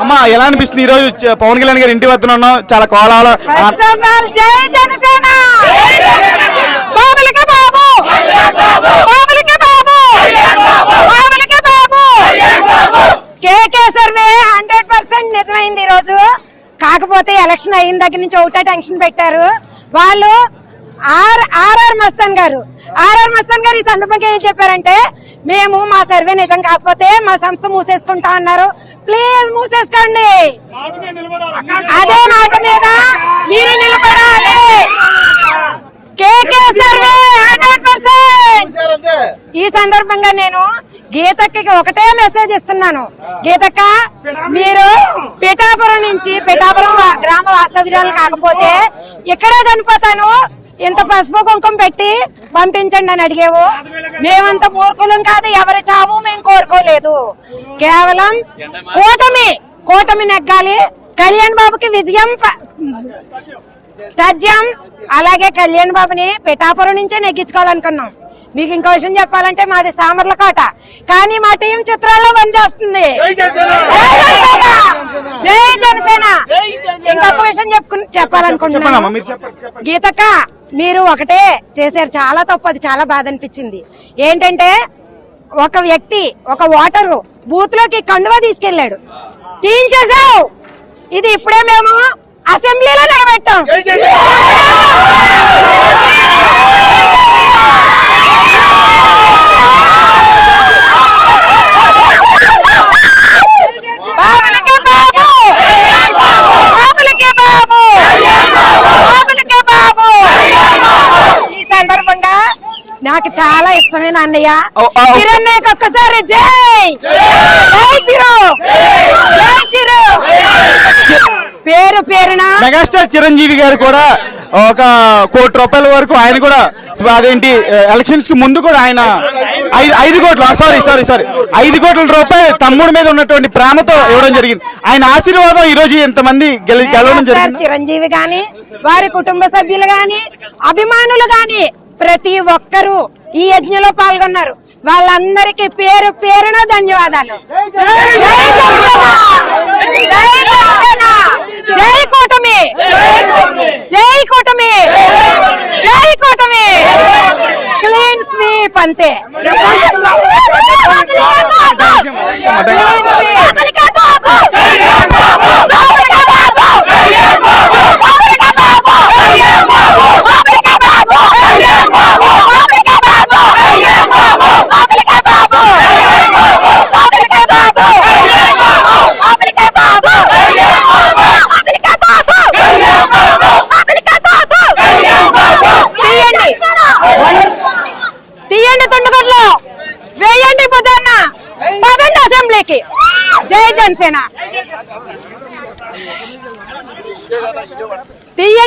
అమ్మా ఎలా అనిపిస్తుంది ఈ రోజు పవన్ కళ్యాణ్ గారి ఇంటి వద్ద ఉన్నాం, చాలా కోలాల కేకే సర్వే 100% నిజమైంది ఈ రోజు. కాకపోతే ఎలక్షన్ అయిన దగ్గర నుంచి ఒకటే టెన్షన్ పెట్టారు వాళ్ళు. ఆర్ఆర్ మస్తాన్ గారు ఈ సందర్భంగా ఏం చెప్పారంటే, మేము మా సర్వే నిజం కాకపోతే మా సంస్థ మూసేసుకుంటా అన్నారు. ప్లీజ్ మూసేసుకోండి, అదే మాట మీద మీరు నిలబడాలి. KK survey 100%. ఈ సందర్భంగా నేను గీతక్కకి ఒకటే మెసేజ్ ఇస్తున్నాను. గీతక్క, మీరు పిఠాపురం గ్రామ వాస్తవ్యాలు కాకపోతే ఇక్కడే చనిపోతాను, ఇంత పసుపు కుంకుమ పెట్టి పంపించండి అని అడిగేవు. మేమంత మూర్ఖులం కాదు, ఎవరి చావు మేము కోరుకోలేదు. కేవలం కూటమి నెగ్గాలి, కళ్యాణ్ బాబుకి విజయం తథ్యం. అలాగే కళ్యాణ్ బాబుని పిఠాపురం నుంచే నెగ్గించుకోవాలనుకున్నాం. మీకు ఇంకో విషయం చెప్పాలంటే మాది సామర్లకోట, కానీ మా టీం చిత్రాల్లో పనిచేస్తుంది. జై జనసేన. ఇంకొక విషయం చెప్పాలనుకుంటున్నాను. గీతక్క, మీరు ఒకటే చేశారు, చాలా తప్పు, అది చాలా బాధ అనిపించింది. ఏంటంటే ఒక వ్యక్తి, ఒక ఓటరు బూత్ లోకి కండువా తీసుకెళ్లాడు, తీయించేసావు. ఇది ఇప్పుడే మేము అసెంబ్లీలో నిలబెట్టాం. ఈ సందర్భంగా నాకు చాలా ఇష్టమైన అన్నయ్య చిరన్నయ్యకి ఒక్కసారి జై చిరు, జై చిరు. పేరున మెగాస్టార్ చిరంజీవి గారు కూడా ఒక ₹1 కోటి వరకు ఆయన కూడా, అదేంటి ఎలక్షన్స్ కి ముందు కూడా ఆయన 5 కోట్లు, సారీ 5 కోట్ల రూపాయలు తమ్ముడి మీద ఉన్నటువంటి ప్రేమతో ఇవ్వడం జరిగింది. ఆయన ఆశీర్వాదం ఈ రోజు ఎంతమంది గెలవడం జరిగింది. చిరంజీవి గాని, వారి కుటుంబ సభ్యులు గాని, అభిమానులు గాని ప్రతి ఒక్కరూ ఈ యజ్ఞంలో పాల్గొన్నారు. వాళ్ళందరికీ పేరున ధన్యవాదాలు. జై కూటమి, జై కూటమి, జై కూటమి. క్లీన్ స్వీప్ అంతే. తీయండి తుండుగొడ్లు, వేయండి బుధన్న, పదండి అసెంబ్లీకి. జై జనసేన. తీయండి.